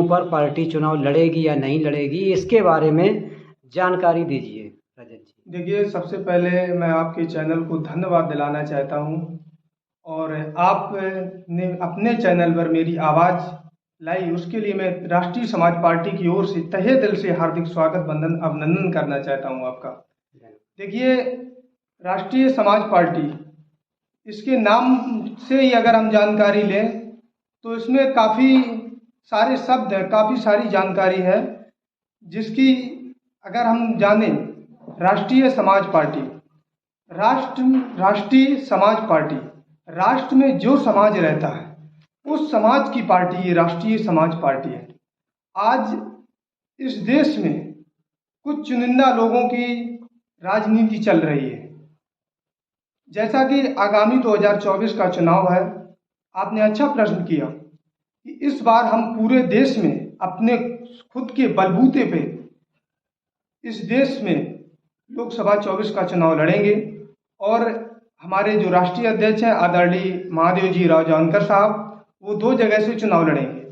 पर पार्टी चुनाव लड़ेगी या नहीं लड़ेगी, इसके बारे में जानकारी दीजिए रजत जी। देखिए, सबसे पहले मैं आपके चैनल को धन्यवाद दिलाना चाहता हूं और आपने अपने चैनल पर मेरी आवाज़ लाई, उसके लिए मैं राष्ट्रीय समाज पार्टी की ओर से तहे दिल से हार्दिक स्वागत अभिनंदन करना चाहता हूं आपका। देखिए, राष्ट्रीय समाज पार्टी, इसके नाम से ही अगर हम जानकारी लें तो इसमें काफ़ी सारे शब्द हैं, काफ़ी सारी जानकारी है, जिसकी अगर हम जानें, राष्ट्रीय समाज पार्टी, राष्ट्रीय समाज पार्टी, राष्ट्र में जो समाज रहता है उस समाज की पार्टी ये राष्ट्रीय समाज पार्टी है। आज इस देश में कुछ चुनिंदा लोगों की राजनीति चल रही है। जैसा कि आगामी 2024 का चुनाव है, आपने अच्छा प्रश्न किया कि इस बार हम पूरे देश में अपने खुद के बलबूते पे इस देश में लोकसभा 24 का चुनाव लड़ेंगे और हमारे जो राष्ट्रीय अध्यक्ष हैं आदरणीय महादेव जी राव जानकर साहब, वो 2 जगह से चुनाव लड़ेंगे,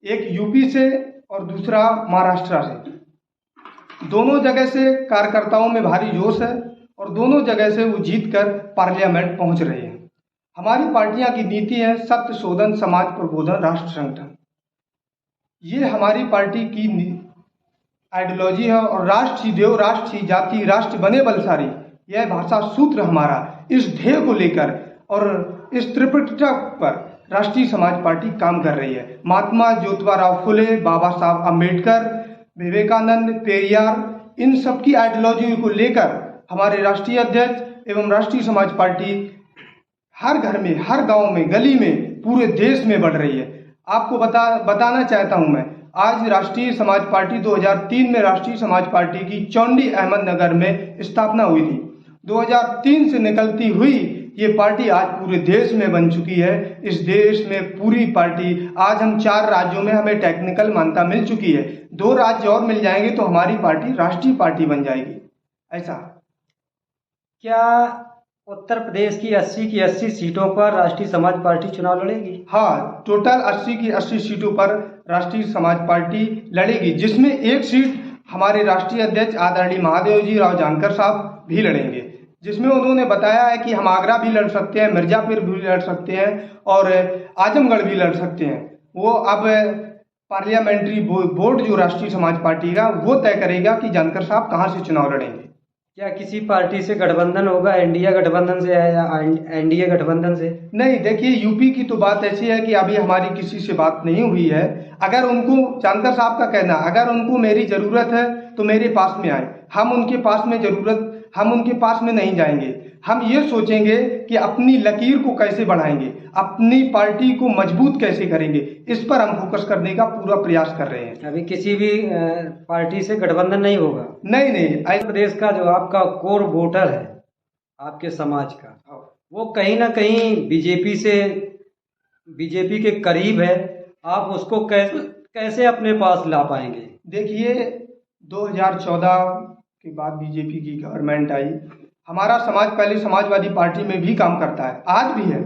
एक यूपी से और दूसरा महाराष्ट्र से। दोनों जगह से कार्यकर्ताओं में भारी जोश है और दोनों जगह से वो जीत कर पार्लियामेंट पहुंच रहे हैं। हमारी पार्टियां की नीति है सत्य शोधन, समाज प्रबोधन, राष्ट्र संगठन। ये हमारी पार्टी की आइडियोलॉजी है और राष्ट्र ही देव, राष्ट्र ही जाति, राष्ट्र बने बलसारी, यह भाषा सूत्र हमारा इस ध्येय को लेकर और इस त्रिपिटक पर राष्ट्रीय समाज पार्टी काम कर रही है। महात्मा ज्योतिबा फुले, बाबा साहब अम्बेडकर, विवेकानंद, पेरियार, इन सब की आइडियोलॉजी को लेकर हमारे राष्ट्रीय अध्यक्ष एवं राष्ट्रीय समाज पार्टी हर घर में, हर गांव में, गली में, पूरे देश में बढ़ रही है। आपको बताना चाहता हूं मैं, आज राष्ट्रीय समाज पार्टी 2003 में राष्ट्रीय समाज पार्टी की चौंडी अहमदनगर में स्थापना हुई थी। 2003 से निकलती हुई ये पार्टी आज पूरे देश में बन चुकी है। इस देश में पूरी पार्टी, आज हम 4 राज्यों में हमें टेक्निकल मान्यता मिल चुकी है, 2 राज्य और मिल जाएंगे तो हमारी पार्टी राष्ट्रीय पार्टी बन जाएगी। ऐसा क्या उत्तर प्रदेश की 80 की 80 सीटों पर राष्ट्रीय समाज पार्टी चुनाव लड़ेगी? हाँ, टोटल 80 की 80 सीटों पर राष्ट्रीय समाज पार्टी लड़ेगी, जिसमें एक सीट हमारे राष्ट्रीय अध्यक्ष आदरणीय महादेव जी राव जानकर साहब भी लड़ेंगे, जिसमें उन्होंने बताया है कि हम आगरा भी लड़ सकते हैं, मिर्जापुर भी लड़ सकते हैं और आजमगढ़ भी लड़ सकते हैं। वो अब पार्लियामेंट्री बोर्ड जो राष्ट्रीय समाज पार्टी का, वो तय करेगा कि जानकर साहब कहाँ से चुनाव लड़ेंगे। क्या किसी पार्टी से गठबंधन होगा, इंडिया गठबंधन से है या एनडीए गठबंधन से? नहीं, देखिए, यूपी की तो बात ऐसी है कि अभी हमारी किसी से बात नहीं हुई है। अगर उनको, जानकर साहब का कहना, अगर उनको मेरी ज़रूरत है तो मेरे पास में आए, हम उनके पास में नहीं जाएंगे। हम ये सोचेंगे कि अपनी लकीर को कैसे बढ़ाएंगे, अपनी पार्टी को मजबूत कैसे करेंगे, इस पर हम फोकस करने का पूरा प्रयास कर रहे हैं। अभी किसी भी पार्टी से गठबंधन नहीं होगा? नहीं। उत्तर प्रदेश का जो आपका कोर वोटर है आपके समाज का, वो कहीं ना कहीं बीजेपी के करीब है, आप उसको कैसे अपने पास ला पाएंगे? देखिए, 2014 के बाद बीजेपी की गवर्नमेंट आई, हमारा समाज पहले समाजवादी पार्टी में भी काम करता है, आज भी है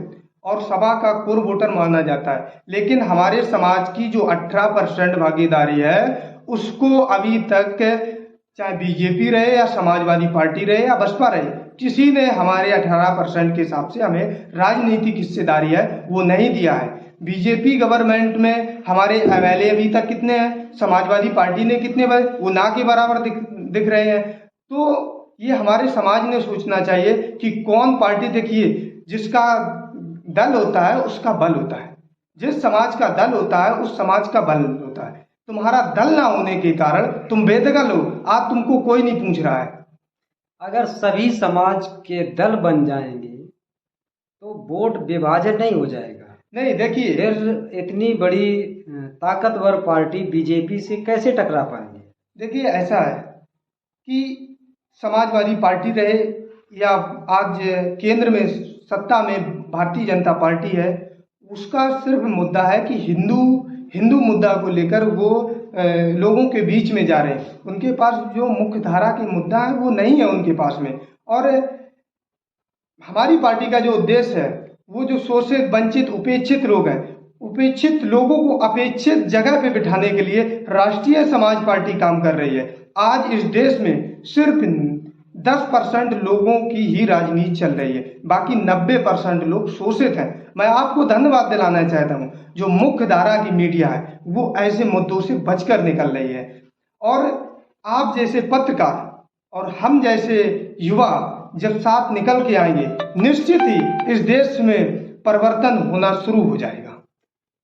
और सभा का कोर वोटर माना जाता है, लेकिन हमारे समाज की जो 18% भागीदारी है उसको अभी तक, चाहे बीजेपी रहे या समाजवादी पार्टी रहे या बसपा रहे, किसी ने हमारे 18% के हिसाब से हमें राजनीतिक हिस्सेदारी है वो नहीं दिया है। बीजेपी गवर्नमेंट में हमारे एमएलए अभी तक कितने हैं, समाजवादी पार्टी ने कितने, वो ना के बराबर दिख रहे हैं। तो ये हमारे समाज ने सोचना चाहिए कि कौन पार्टी, देखिए, जिसका दल होता है उसका बल होता है, जिस समाज का दल होता है उस समाज का बल होता है। तुम्हारा दल ना होने के कारण तुम बेदखल हो, आज तुमको कोई नहीं पूछ रहा है। अगर सभी समाज के दल बन जाएंगे तो वोट विभाजन नहीं हो जाएगा? नहीं, देखिए, फिर इतनी बड़ी ताकतवर पार्टी बीजेपी से कैसे टकरा पाएंगे? देखिए, ऐसा है कि समाजवादी पार्टी रहे या आज केंद्र में सत्ता में भारतीय जनता पार्टी है, उसका सिर्फ मुद्दा है कि हिंदू मुद्दा को लेकर वो लोगों के बीच में जा रहे हैं। उनके पास जो मुख्य धारा की मुद्दा है वो नहीं है उनके पास में। और हमारी पार्टी का जो उद्देश्य है, वो जो शोषित, वंचित, उपेक्षित लोग हैं उपेक्षित लोगों को अपेक्षित जगह पे बिठाने के लिए राष्ट्रीय समाज पार्टी काम कर रही है। आज इस देश में सिर्फ 10% लोगों की ही राजनीति चल रही है, बाकी 90% लोग शोषित हैं। मैं आपको धन्यवाद दिलाना चाहता हूं, जो मुख्य धारा की मीडिया है वो ऐसे मुद्दों से बचकर निकल रही है, और आप जैसे पत्रकार और हम जैसे युवा जब साथ निकल के आएंगे, निश्चित ही इस देश में परिवर्तन होना शुरू हो जाएगा।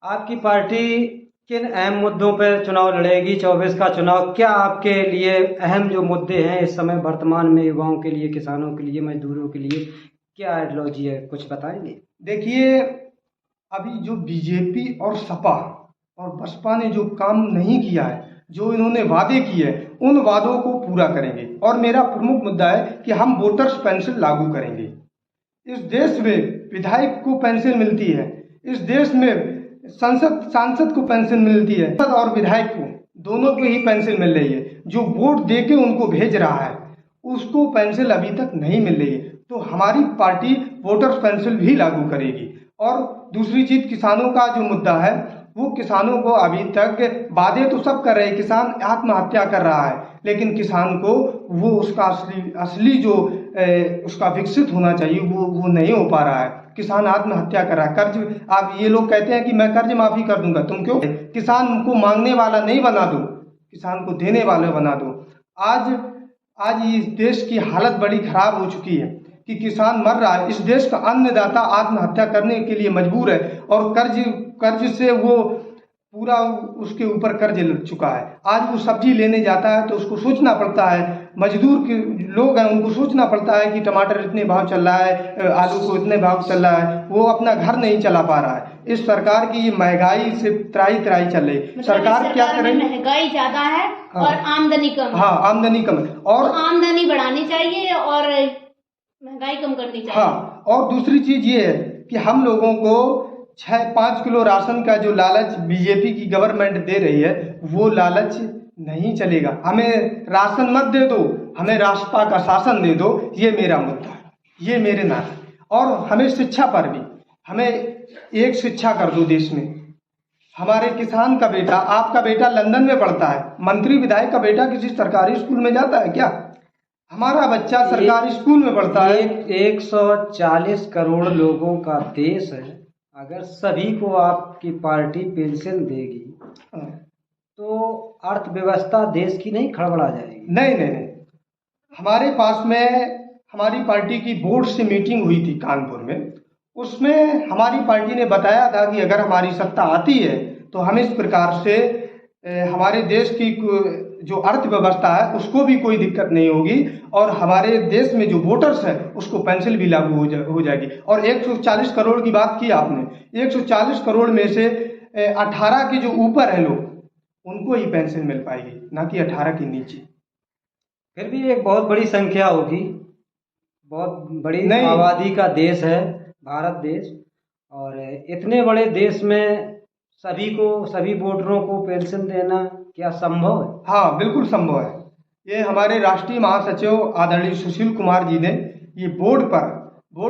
आपकी पार्टी किन अहम मुद्दों पर चुनाव लड़ेगी? 24 का चुनाव, क्या आपके लिए अहम जो मुद्दे हैं इस समय वर्तमान में युवाओं के लिए, किसानों के लिए, मजदूरों के लिए, क्या आइडियोलॉजी है, कुछ बताएंगे? देखिए, अभी जो बीजेपी और सपा और बसपा ने जो काम नहीं किया है, जो इन्होंने वादे किए, उन वादों को पूरा करेंगे। और मेरा प्रमुख मुद्दा है कि हम वोटर्स पेंशन लागू करेंगे। इस देश में विधायक को पेंशन मिलती है, इस देश में सांसद को पेंशन मिलती है, और विधायक को दोनों को ही पेंशन मिल रही है। जो वोट देके उनको भेज रहा है उसको पेंशन अभी तक नहीं मिल रही है, तो हमारी पार्टी वोटर्स पेंशन भी लागू करेगी। और दूसरी चीज, किसानों का जो मुद्दा है, वो किसानों को अभी तक वादे तो सब कर रहे हैं, किसान आत्महत्या कर रहा है, लेकिन किसान को वो उसका असली जो उसका विकसित होना चाहिए वो नहीं हो पा रहा है। किसान आत्महत्या कर रहा है। कर्ज, आप ये लोग कहते हैं कि मैं कर्ज माफी कर दूंगा, तुम क्यों किसान को मांगने वाला नहीं बना दो, किसान को देने वाला बना दो। आज इस देश की हालत बड़ी खराब हो चुकी है कि किसान मर रहा है। इस देश का अन्नदाता आत्महत्या करने के लिए मजबूर है, और कर्ज से वो पूरा उसके ऊपर कर्ज लग चुका है। आज वो सब्जी लेने जाता है तो उसको सोचना पड़ता है, मजदूर के लोग हैं उनको सोचना पड़ता है कि टमाटर इतने भाव चल रहा है, आलू को इतने भाव चल रहा है, वो अपना घर नहीं चला पा रहा है। इस सरकार की ये महंगाई से त्राही चल रही। मतलब सरकार क्या करे? महंगाई ज्यादा है। हाँ, और आमदनी कम है। हाँ, आमदनी कम है, और तो आमदनी बढ़ानी चाहिए और महंगाई कम करनी चाहिए। हाँ, और दूसरी चीज ये है कि हम लोगों को 6-5 किलो राशन का जो लालच बीजेपी की गवर्नमेंट दे रही है, वो लालच नहीं चलेगा। हमें राशन मत दे दो, हमें राष्ट्रपा का शासन दे दो, ये मेरा मुद्दा है, ये मेरे नाम। और हमें शिक्षा पर भी, हमें एक शिक्षा कर दो देश में। हमारे किसान का बेटा, आपका बेटा लंदन में पढ़ता है, मंत्री विधायक का बेटा किसी सरकारी स्कूल में जाता है क्या? हमारा बच्चा सरकारी स्कूल में पढ़ता है। 140 करोड़ लोगों का देश है, अगर सभी को आपकी पार्टी पेंशन देगी तो अर्थव्यवस्था देश की नहीं खड़बड़ा जाएगी? नहीं। हमारे पास में हमारी पार्टी की बोर्ड से मीटिंग हुई थी कानपुर में, उसमें हमारी पार्टी ने बताया था कि अगर हमारी सत्ता आती है तो हम इस प्रकार से हमारे देश की जो अर्थव्यवस्था है उसको भी कोई दिक्कत नहीं होगी, और हमारे देश में जो वोटर्स है उसको पेंशन भी लागू हो जाएगी। और 140 करोड़ की बात की आपने, 140 करोड़ में से 18 के जो ऊपर है लोग, उनको ही पेंशन मिल पाएगी, ना कि 18 के नीचे। फिर भी एक बहुत बड़ी संख्या होगी, बहुत बड़ी आबादी का देश है भारत देश, और इतने बड़े देश में सभी वोटरों को पेंशन देना क्या संभव है? हाँ, बिल्कुल संभव है। ये हमारे राष्ट्रीय महासचिव आदरणीय सुशील कुमार जी ने ये बोर्ड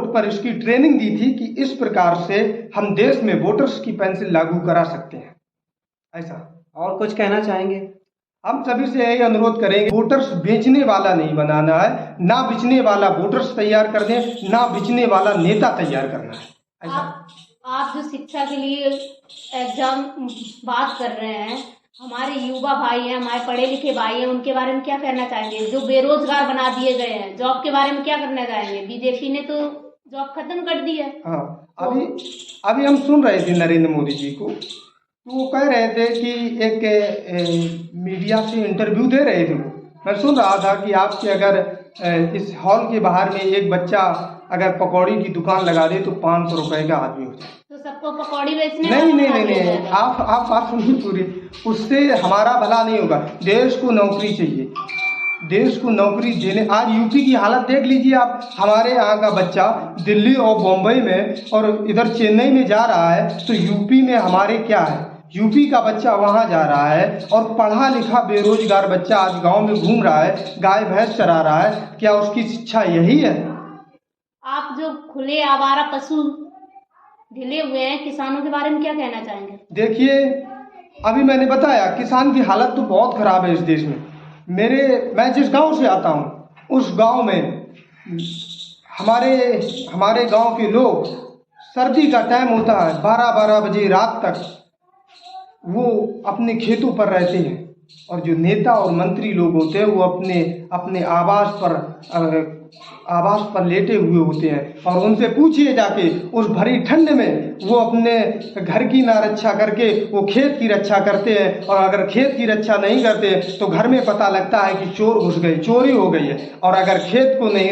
पर इसकी ट्रेनिंग दी थी कि इस प्रकार से हम देश में वोटर्स की पेंशन लागू करा सकते हैं। ऐसा और कुछ कहना चाहेंगे? हम सभी से यही अनुरोध करेंगे, वोटर्स बेचने वाला नहीं बनाना है, ना बेचने वाला वोटर्स तैयार कर दें, ना बेचने वाला नेता तैयार करना है। ऐसा आप जो शिक्षा के लिए एग्जाम बात कर रहे हैं, हमारे युवा भाई हैं, हमारे पढ़े लिखे भाई हैं, उनके बारे में क्या कहना चाहेंगे? जो बेरोजगार बना दिए गए हैं, जॉब के बारे में क्या करना चाहेंगे? बीजेपी ने तो जॉब खत्म कर दी है। हाँ, अभी हम सुन रहे थे नरेंद्र मोदी जी को, तो वो कह रहे थे कि एक मीडिया से इंटरव्यू दे रहे थे। मैं सुन रहा था कि आपके अगर इस हॉल के बाहर में एक बच्चा अगर पकौड़ी की दुकान लगा दे तो 500 रुपए का आदमी हो जाए। तो सबको पकौड़ी बेचने? नहीं, आप बात सुनिए पूरी। उससे हमारा भला नहीं होगा। देश को नौकरी चाहिए, देश को नौकरी देने। आज यूपी की हालत देख लीजिए आप, हमारे यहाँ का बच्चा दिल्ली और बम्बई में और इधर चेन्नई में जा रहा है, तो यूपी में हमारे क्या है? यूपी का बच्चा वहाँ जा रहा है, और पढ़ा लिखा बेरोजगार बच्चा आज गांव में घूम रहा है, गाय भैंस चरा रहा है। क्या उसकी शिक्षा यही है? आप जो खुले आवारा पशु ढिले हुए हैं, किसानों के बारे में क्या कहना चाहेंगे? देखिए, अभी मैंने बताया किसान की हालत तो बहुत खराब है इस देश में। मैं जिस गांव से आता हूं उस गांव में हमारे गांव के लोग, सर्दी का टाइम होता है, 12-12 बजे रात तक वो अपने खेतों पर रहते हैं, और जो नेता और मंत्री लोग होते हैं वो अपने अपने आवास पर लेटे हुए होते हैं, और उनसे पूछिए जाके उस भरी ठंड में वो अपने घर की ना रक्षा करके वो खेत की रक्षा करते हैं, और अगर खेत की रक्षा नहीं करते तो घर में पता लगता है कि चोर घुस गए, चोरी हो गई है, और अगर खेत को नहीं